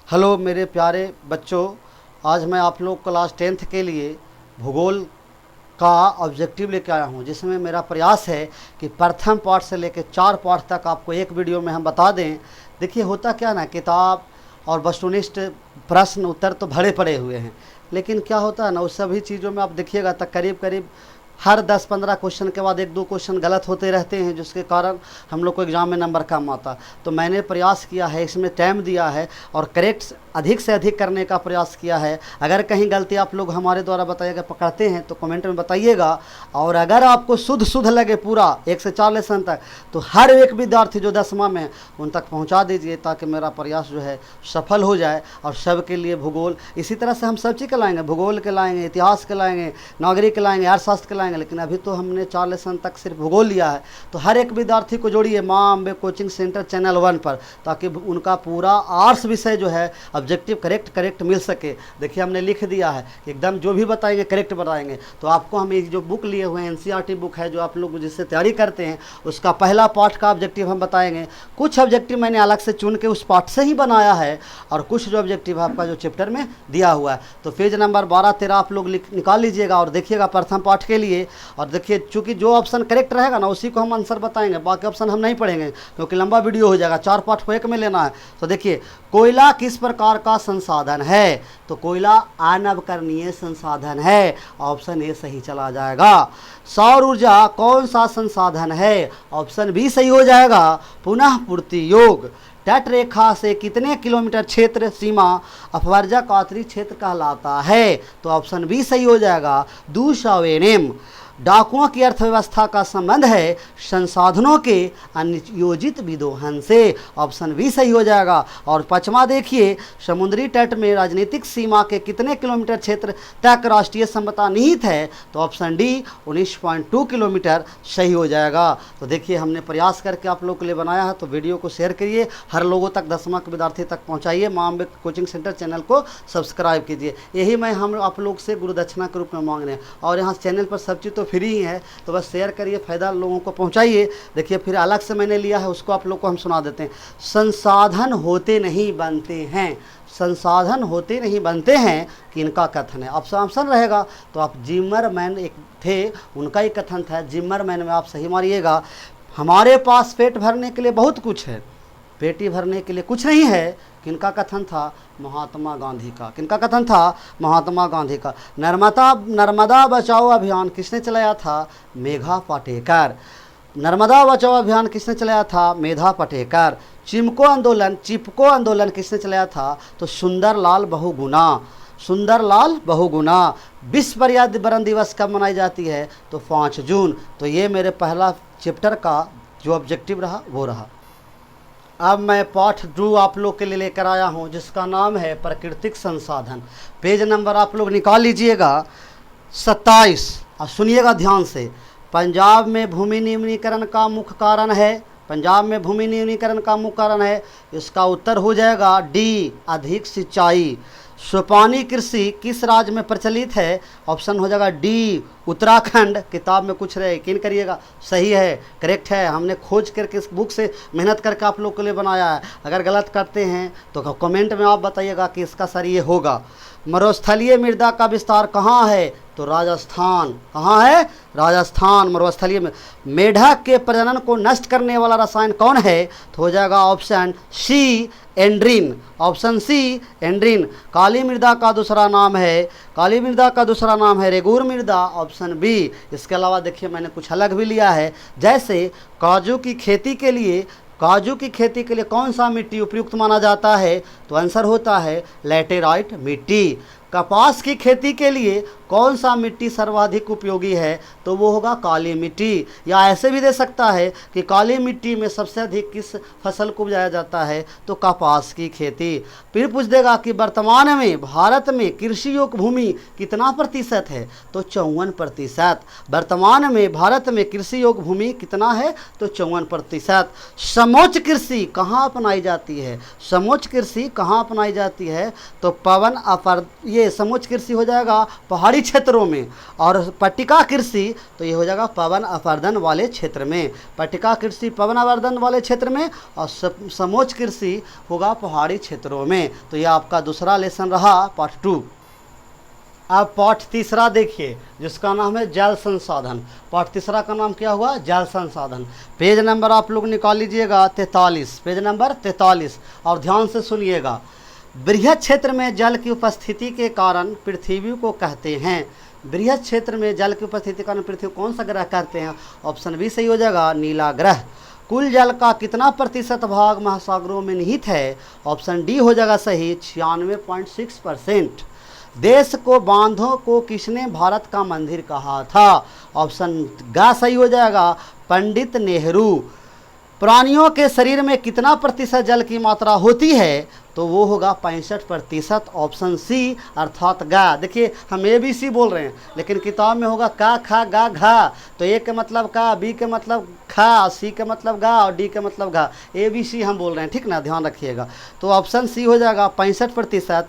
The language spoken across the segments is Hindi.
हेलो मेरे प्यारे बच्चों, आज मैं आप लोग क्लास 10th के लिए भूगोल का ऑब्जेक्टिव लेकर आया हूं, जिसमें मेरा प्रयास है कि प्रथम पाठ से लेकर 4 पाठ तक आपको एक वीडियो में हम बता दें। देखिए होता क्या ना, किताब और वस्तुनिष्ठ प्रश्न उत्तर तो भरे पड़े हुए हैं, लेकिन क्या होता है ना, उस सभी चीज़ों में आप देखिएगा तक करीब करीब हर 10-15 क्वेश्चन के बाद 1-2 क्वेश्चन गलत होते रहते हैं, जिसके कारण हम लोग को एग्ज़ाम में नंबर कम आता। तो मैंने प्रयास किया है, इसमें टाइम दिया है और करेक्ट अधिक से अधिक करने का प्रयास किया है। अगर कहीं गलती आप लोग हमारे द्वारा बताइएगा पकड़ते हैं तो कमेंट में बताइएगा, और अगर आपको शुद्ध लगे पूरा 1 से 4 लेसन तक तो हर एक विद्यार्थी जो 10वां में है उन तक पहुँचा दीजिए, ताकि मेरा प्रयास जो है सफल हो जाए और सबके लिए भूगोल। इसी तरह से हम सब चीज़ के लाएँगे, भूगोल के लाएँगे, इतिहास के लाएँगे, नागरिक के लाएँगे, अर्थशास्त्र के लाएँगे, लेकिन अभी तो हमने 4 लेसन तक सिर्फ भूगोल लिया है। तो हर एक विद्यार्थी को जोड़िए माँ अम्बे कोचिंग सेंटर चैनल 1 पर, ताकि उनका पूरा आर्ट्स विषय जो है ऑब्जेक्टिव करेक्ट मिल सके। देखिए हमने लिख दिया है कि एकदम जो भी बताएंगे करेक्ट बताएंगे। तो आपको हम ये जो बुक लिए हुए हैं एनसीईआरटी बुक है, जो आप लोग जिससे तैयारी करते हैं, उसका पहला पाठ का ऑब्जेक्टिव हम बताएंगे। कुछ ऑब्जेक्टिव मैंने अलग से चुन के उस पाठ से ही बनाया है, और कुछ जो ऑब्जेक्टिव आपका जो चैप्टर में दिया हुआ है। तो पेज नंबर 12-13 आप लोग निकाल लीजिएगा और देखिएगा प्रथम पाठ के लिए। और देखिए चूंकि जो ऑप्शन करेक्ट रहेगा ना उसी को हम आंसर बताएंगे, बाकी ऑप्शन हम नहीं पढ़ेंगे क्योंकि लंबा वीडियो हो जाएगा, 4 पाठ को एक में लेना है। तो देखिए कोयला किस प्रकार का संसाधन है, तो कोयला अनवकरणीय संसाधन है, ऑप्शन ए सही चला जाएगा। सौर ऊर्जा कौन सा संसाधन है, ऑप्शन बी सही हो जाएगा। पुनः पूर्ति योग तट रेखा से कितने किलोमीटर क्षेत्र सीमा अपवर्जक आतरी क्षेत्र कहलाता है, तो ऑप्शन बी सही हो जाएगा। दूषावेनेम डाकुओं की अर्थव्यवस्था का संबंध है संसाधनों के अनियोजित विदोहन से, ऑप्शन बी सही हो जाएगा। और 5वां देखिए, समुद्री तट में राजनीतिक सीमा के कितने किलोमीटर क्षेत्र तक राष्ट्रीय समता निहित है, तो ऑप्शन डी 19.2 किलोमीटर सही हो जाएगा। तो देखिए हमने प्रयास करके आप लोग के लिए बनाया है, तो वीडियो को शेयर करिए, हर लोगों तक 10वां के विद्यार्थी तक पहुँचाइए, माँ अम्बे कोचिंग सेंटर चैनल को सब्सक्राइब कीजिए। यही मैं हम आप लोग से गुरुदक्षिणा के रूप में मांग रहे हैं, और यहाँ चैनल पर सब चीज़ तो फ्री ही है, तो बस शेयर करिए, फ़ायदा लोगों को पहुंचाइए। देखिए फिर अलग से मैंने लिया है, उसको आप लोग को हम सुना देते हैं। संसाधन होते नहीं बनते हैं, संसाधन होते नहीं बनते हैं कि इनका कथन है। ऑप्शन रहेगा तो आप जिमरमैन एक थे, उनका ही कथन था, जिमरमैन में आप सही मारिएगा। हमारे पास पेट भरने के लिए बहुत कुछ है, पेटी भरने के लिए कुछ नहीं है, किनका कथन था, महात्मा गांधी का। किनका कथन था, महात्मा गांधी का। नर्मदा बचाओ अभियान किसने चलाया था, मेघा पाटेकर। नर्मदा बचाओ अभियान किसने चलाया था, मेधा पाटेकर। चिपको आंदोलन किसने चलाया था, तो सुंदरलाल बहुगुणा। सुंदरलाल बहुगुणा। विश्व पर्यावरण दिवस कब मनाई जाती है, तो 5 जून। तो ये मेरे पहला चैप्टर का जो ऑब्जेक्टिव रहा वो रहा। अब मैं पाठ 2 आप लोग के लिए लेकर आया हूं, जिसका नाम है प्राकृतिक संसाधन। पेज नंबर आप लोग निकाल लीजिएगा 27, और सुनिएगा ध्यान से। पंजाब में भूमि निम्नीकरण का मुख्य कारण है, पंजाब में भूमि निम्नीकरण का मुख्य कारण है, इसका उत्तर हो जाएगा डी अधिक सिंचाई। सोपानी कृषि किस राज्य में प्रचलित है, ऑप्शन हो जाएगा डी उत्तराखंड। किताब में कुछ रहे यकीन करिएगा, सही है, करेक्ट है। हमने खोज करके इस बुक से मेहनत करके आप लोग के लिए बनाया है। अगर गलत करते हैं तो कमेंट में आप बताइएगा कि इसका सर ये होगा। मरुस्थलीय मृदा का विस्तार कहाँ है, तो राजस्थान। कहाँ है, राजस्थान मरुस्थलीय में। मेढक के प्रजनन को नष्ट करने वाला रसायन कौन है, तो हो जाएगा ऑप्शन सी एंड्रीन, ऑप्शन सी एंड्रीन। काली मृदा का दूसरा नाम है, काली मृदा का दूसरा नाम है रेगूर मृदा, ऑप्शन बी। इसके अलावा देखिए मैंने कुछ अलग भी लिया है, जैसे काजू की खेती के लिए कौन सा मिट्टी उपयुक्त माना जाता है, तो आंसर होता है लैटेराइट मिट्टी। कपास की खेती के लिए कौन सा मिट्टी सर्वाधिक उपयोगी है, तो वो होगा काली मिट्टी। या ऐसे भी दे सकता है कि काली मिट्टी में सबसे अधिक किस फसल को उगाया जाता है, तो कपास की खेती। फिर पूछ देगा कि वर्तमान में भारत में कृषि योग्य भूमि कितना प्रतिशत है, तो 54%। वर्तमान में भारत में कृषि योग्य भूमि कितना है, तो 54%। समोच्च कृषि कहाँ अपनाई जाती है, समोच्च कृषि कहाँ अपनाई जाती है, तो पवन ये समोच्च कृषि हो जाएगा पहाड़ी क्षेत्रों में, और पट्टिका कृषि तो ये हो जाएगा पवन अपर्दन वाले क्षेत्र में। पट्टिका कृषि पवन अपर्दन वाले क्षेत्र में और समोच्च कृषि होगा पहाड़ी क्षेत्रों में। तो ये आपका दूसरा लेसन रहा पार्ट 2। अब पाठ तीसरा देखिए जिसका नाम है जल संसाधन। पाठ तीसरा का नाम क्या हुआ? जल संसाधन। पेज नंबर आप लोग निकाल लीजिएगा 43, पेज नंबर 43, और ध्यान से सुनिएगा। बृहद क्षेत्र में जल की उपस्थिति के कारण पृथ्वी को कहते हैं। बृहद क्षेत्र में जल की उपस्थिति के कारण पृथ्वी कौन सा ग्रह कहते हैं? ऑप्शन बी सही हो जाएगा, नीला ग्रह। कुल जल का कितना प्रतिशत भाग महासागरों में निहित है? ऑप्शन डी हो जाएगा सही, 96.6%। देश को बांधों को किसने भारत का मंदिर कहा था? ऑप्शन ग सही हो जाएगा, पंडित नेहरू। प्राणियों के शरीर में कितना प्रतिशत जल की मात्रा होती है? तो वो होगा 65%, ऑप्शन सी अर्थात गा। देखिए हम ABC बोल रहे हैं लेकिन किताब में होगा का खा गा घा, तो ए के मतलब का, बी के मतलब खा, सी के मतलब गा और डी के मतलब घा। ABC हम बोल रहे हैं, ठीक ना, ध्यान रखिएगा। तो ऑप्शन सी हो जाएगा 65%।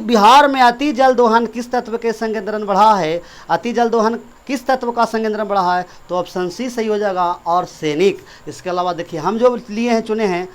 बिहार में अति जल दोहन किस तत्व के संकेंद्रण बढ़ा है? अति जल दोहन किस तत्व का संकेंद्रण बढ़ा है? तो ऑप्शन सी सही हो जाएगा, आर्सेनिक। इसके अलावा देखिए हम जो लिए हैं चुने हैं,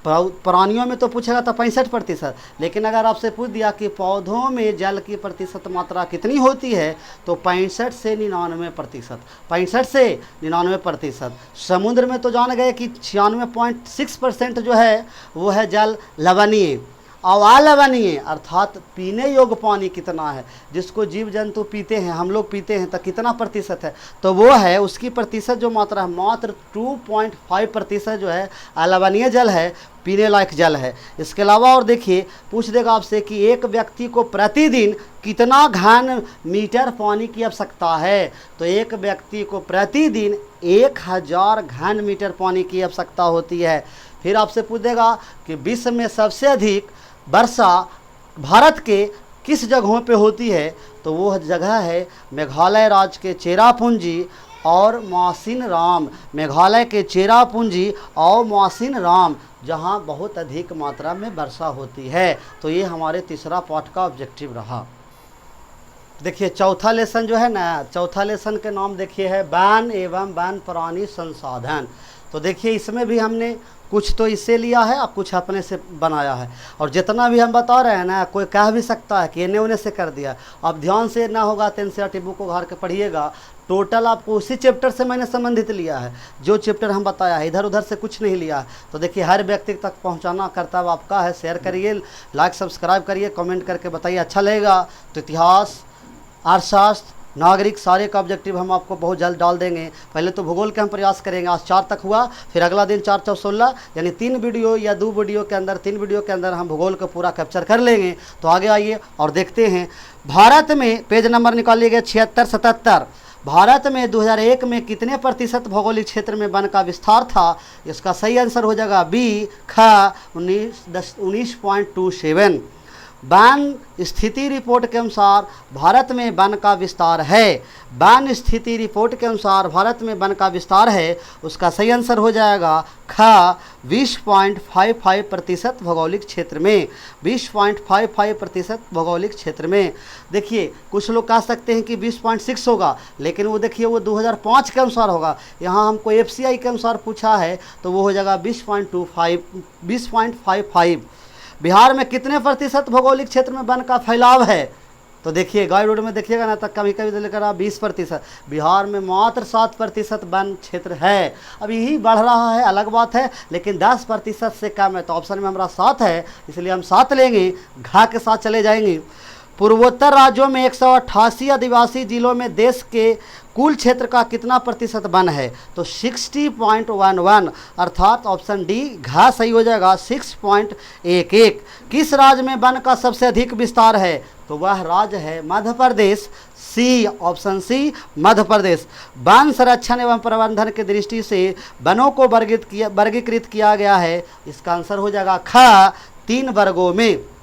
प्राणियों में तो पूछेगा तो 65%, लेकिन अगर आपसे पूछ दिया कि पौधों में जल की प्रतिशत मात्रा कितनी होती है तो 65 से 99%, 65 से 99%। समुद्र में तो जान गए कि 96.6% जो है वो है जल लवणीय। और अलवणीय अर्थात पीने योग्य पानी कितना है, जिसको जीव जंतु पीते हैं, हम लोग पीते हैं, तो कितना प्रतिशत है? तो वो है उसकी प्रतिशत जो मात्रा है मात्र 2.5% जो है अलवणीय जल है, पीने लायक जल है। इसके अलावा और देखिए पूछ देगा आपसे कि एक व्यक्ति को प्रतिदिन कितना घन मीटर पानी की आवश्यकता है? तो एक व्यक्ति को प्रतिदिन 1000 घन मीटर पानी की आवश्यकता होती है। फिर आपसे पूछ देगा कि विश्व में सबसे अधिक वर्षा भारत के किस जगहों पे होती है? तो वो जगह है मेघालय राज्य के चेरापूंजी और मासिनराम। मेघालय के चेरापूंजी और मासिनराम जहाँ बहुत अधिक मात्रा में वर्षा होती है। तो ये हमारे तीसरा पाठ का ऑब्जेक्टिव रहा। देखिए चौथा लेसन जो है ना, चौथा लेसन के नाम देखिए है वन एवं वन प्राणी संसाधन। तो देखिए इसमें भी हमने कुछ तो इससे लिया है और कुछ अपने से बनाया है, और जितना भी हम बता रहे हैं ना, कोई कह भी सकता है कि इन्हें उन्हें से कर दिया। अब ध्यान से ना होगा तो NCERT बुक को घर के पढ़िएगा। टोटल आपको उसी चैप्टर से मैंने संबंधित लिया है, जो चैप्टर हम बताया है, इधर उधर से कुछ नहीं लिया है। तो देखिए हर व्यक्ति तक पहुंचाना कर्तव्य आपका है। शेयर करिए, लाइक सब्सक्राइब करिए, कमेंट करके बताइए अच्छा लगेगा। तो इतिहास, अर्थशास्त्र, नागरिक सारे का ऑब्जेक्टिव हम आपको बहुत जल्द डाल देंगे। पहले तो भूगोल के हम प्रयास करेंगे, आज 4 तक हुआ, फिर अगला दिन 4 4 16 यानी 3 वीडियो या 2 वीडियो के अंदर, 3 वीडियो के अंदर हम भूगोल को पूरा कैप्चर कर लेंगे। तो आगे आइए और देखते हैं। भारत में पेज नंबर निकालिएगा 76 77। भारत में 2001 में कितने प्रतिशत भौगोलिक क्षेत्र में वन का विस्तार था? इसका सही आंसर हो जाएगा बी ख 19.27। वन स्थिति रिपोर्ट के अनुसार भारत में वन का विस्तार है, वन स्थिति रिपोर्ट के अनुसार भारत में वन का विस्तार है, उसका सही आंसर हो जाएगा ख 20.55% भौगोलिक क्षेत्र में, 20.55% भौगोलिक क्षेत्र में। देखिए कुछ लोग कह सकते हैं कि 20.6 होगा, लेकिन वो देखिए वो 2005 के अनुसार होगा। यहाँ हमको FCI के अनुसार पूछा है तो वो हो जाएगा 20.55। बिहार में कितने प्रतिशत भौगोलिक क्षेत्र में वन का फैलाव है? तो देखिए गाइड रोड में देखिएगा ना, तक कभी कभी लेकर 20%। बिहार में मात्र 7% वन क्षेत्र है। अब यही बढ़ रहा है अलग बात है, लेकिन 10% से कम है। तो ऑप्शन में हमारा 7 है, इसलिए हम 7 लेंगे, घा के साथ चले जाएंगे। पूर्वोत्तर राज्यों में 188 आदिवासी जिलों में देश के कुल क्षेत्र का कितना प्रतिशत वन है? तो 60.11 अर्थात ऑप्शन डी घा सही हो जाएगा, 6.11। किस राज्य में वन का सबसे अधिक विस्तार है? तो वह राज्य है Madhya Pradesh, C option C Madhya Pradesh. One संरक्षण एवं प्रबंधन की दृष्टि से वनों को वर्गीकृत किया गया है, इसका आंसर हो जाएगा ख 3 वर्गों में।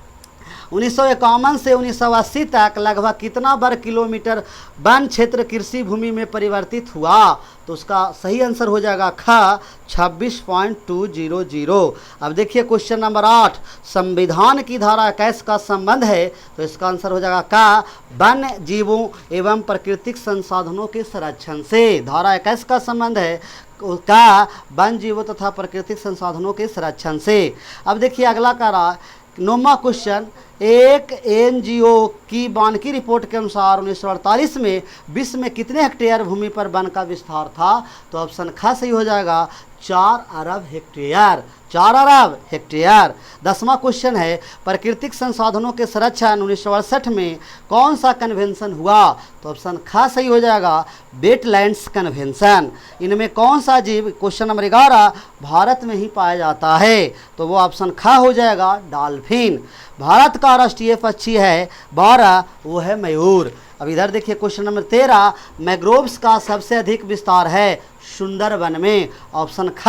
1951 से 1980 तक लगभग कितना वर्ग किलोमीटर वन क्षेत्र कृषि भूमि में परिवर्तित हुआ? तो उसका सही आंसर हो जाएगा ख 26.200। अब देखिए क्वेश्चन नंबर 8, संविधान की धारा 21 का संबंध है, तो इसका आंसर हो जाएगा क वन्य जीवों एवं प्राकृतिक संसाधनों के संरक्षण से। धारा 21 का संबंध है का वन जीवों तथा प्राकृतिक संसाधनों के संरक्षण से। अब देखिए अगला का रहा 9वां क्वेश्चन, एक एनजीओ की वानिकी रिपोर्ट के अनुसार 1948 में विश्व में कितने हेक्टेयर भूमि पर वन का विस्तार था? तो ऑप्शन ख सही हो जाएगा 4 अरब हेक्टेयर, 4 अरब हेक्टेयर। 10वां क्वेश्चन है, प्राकृतिक संसाधनों के संरक्षण 1968 में कौन सा कन्वेंशन हुआ? तो ऑप्शन ख सही हो जाएगा वेटलैंड्स कन्वेंशन। इनमें कौन सा जीव, क्वेश्चन नंबर 11, भारत में ही पाया जाता है? तो वो ऑप्शन ख हो जाएगा डॉल्फिन। भारत का राष्ट्रीय पक्षी है 12, वो है मयूर। अब इधर देखिए क्वेश्चन नंबर 13, मैंग्रोव्स का सबसे अधिक विस्तार है सुंदरवन में। ऑप्शन ख।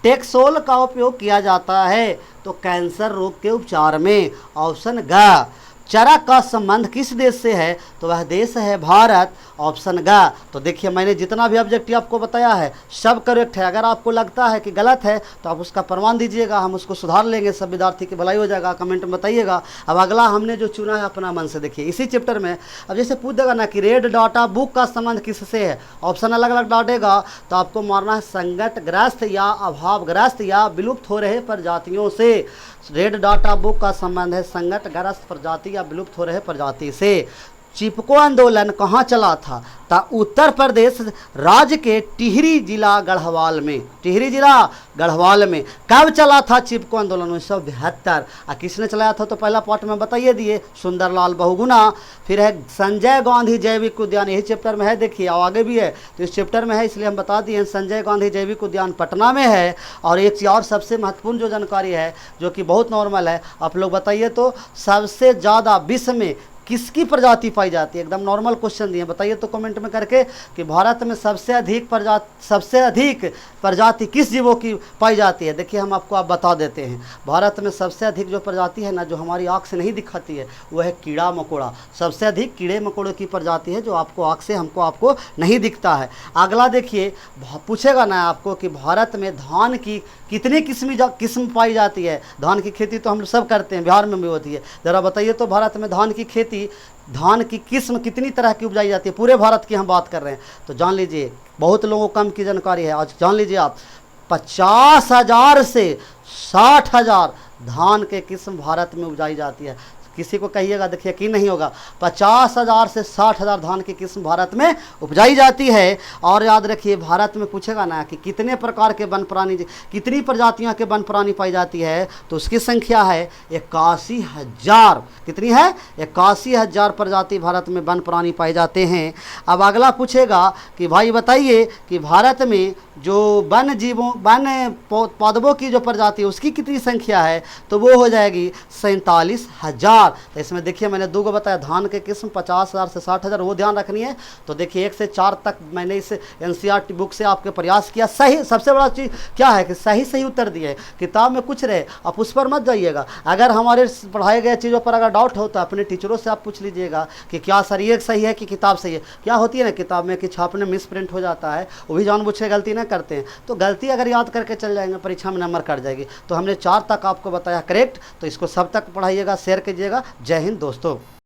टेक्सोल का उपयोग किया जाता है तो कैंसर रोग के उपचार में। ऑप्शन ग। चरक का संबंध किस देश से है? तो वह देश है भारत। ऑप्शन ग। तो देखिए मैंने जितना भी ऑब्जेक्टिव आपको बताया है सब करेक्ट है। अगर आपको लगता है कि गलत है तो आप उसका प्रमाण दीजिएगा, हम उसको सुधार लेंगे, सब विद्यार्थी की भलाई हो जाएगा। कमेंट में बताइएगा। अब अगला हमने जो चुना है अपना मन से देखिए इसी चैप्टर में। अब जैसे पूछ देगा ना कि रेड डाटा बुक का संबंध किससे है, ऑप्शन अलग अलग डालेगा तो आपको मारना है संकटग्रस्त या अभावग्रस्त या विलुप्त हो रहे प्रजातियों से। रेड डाटा बुक का संबंध है संकटग्रस्त प्रजाति या विलुप्त हो रहे प्रजाति से। चिपको आंदोलन कहाँ चला था? उत्तर प्रदेश राज्य के टिहरी जिला गढ़वाल में। टिहरी जिला गढ़वाल में कब चला था चिपको आंदोलन? 1972। किसने चलाया था? तो पहला पार्ट में बताइए दिए, सुंदरलाल बहुगुणा। फिर है संजय गांधी जैविक उद्यान, यही चैप्टर में है, देखिए आगे भी है तो इस चैप्टर में है इसलिए हम बता दिए। संजय गांधी जैविक उद्यान पटना में है। और एक चीज़ और सबसे महत्वपूर्ण जो जानकारी है जो कि बहुत नॉर्मल है, आप लोग बताइए तो सबसे ज़्यादा विश्व में किसकी प्रजाति पाई जाती है? एकदम नॉर्मल क्वेश्चन दिए, बताइए तो कमेंट में करके कि भारत में सबसे अधिक प्रजाति किस जीवों की पाई जाती है। देखिए हम आपको बता देते हैं, भारत में सबसे अधिक जो प्रजाति है ना जो हमारी आँख से नहीं दिखाती है वो है कीड़ा मकोड़ा। सबसे अधिक कीड़े मकोड़ों की प्रजाति है जो आपको आँख से आपको नहीं दिखता है। अगला देखिए पूछेगा ना आपको कि भारत में धान की कितनी किस्म पाई जाती है? धान की खेती तो हम सब करते हैं, बिहार में भी होती है। ज़रा बताइए तो भारत में धान की खेती, धान की किस्म कितनी तरह की उपजाई जाती है? पूरे भारत की हम बात कर रहे हैं तो जान लीजिए, बहुत लोगों को कम की जानकारी है, आज जान लीजिए आप 50,000 से 60,000 धान के किस्म भारत में उपजाई जाती है। किसी को कहिएगा देखिए यकीन नहीं होगा, 50,000 से 60,000 धान की किस्म भारत में उपजाई जाती है। और याद रखिए भारत में पूछेगा ना कि कितने प्रकार के वन प्राणी, कितनी प्रजातियों के वन प्राणी पाई जाती है, तो उसकी संख्या है 81,000। कितनी है? 81,000 प्रजाति भारत में वन प्राणी पाए जाते हैं। अब अगला पूछेगा कि भाई बताइए कि भारत में जो वन जीवों वन पौधों की जो प्रजाति है उसकी कितनी संख्या है? तो वो हो जाएगी 47,000। तो इसमें देखिए मैंने दो को बताया, धान के किस्म 50,000 से 60,000 वो ध्यान रखनी है। तो देखिए 1 से 4 तक मैंने इस एनसीईआरटी बुक से आपके प्रयास किया। सही सबसे बड़ा चीज़ क्या है कि सही उत्तर दिए। किताब में कुछ रहे आप उस पर मत जाइएगा। अगर हमारे पढ़ाए गए चीज़ों पर अगर डाउट हो तो अपने टीचरों से आप पूछ लीजिएगा कि क्या सर ये सही है कि किताब सही है। क्या होती है ना किताब में कि छापने मिस प्रिंट हो जाता है, वो भी जानबूझ के गलती ना करते हैं। तो गलती अगर याद करके चल जाएंगे परीक्षा में नंबर कट जाएगी। तो हमने 4 तक आपको बताया करेक्ट, तो इसको सब तक पढ़ाइएगा, शेयर कीजिएगा। जय हिंद दोस्तों।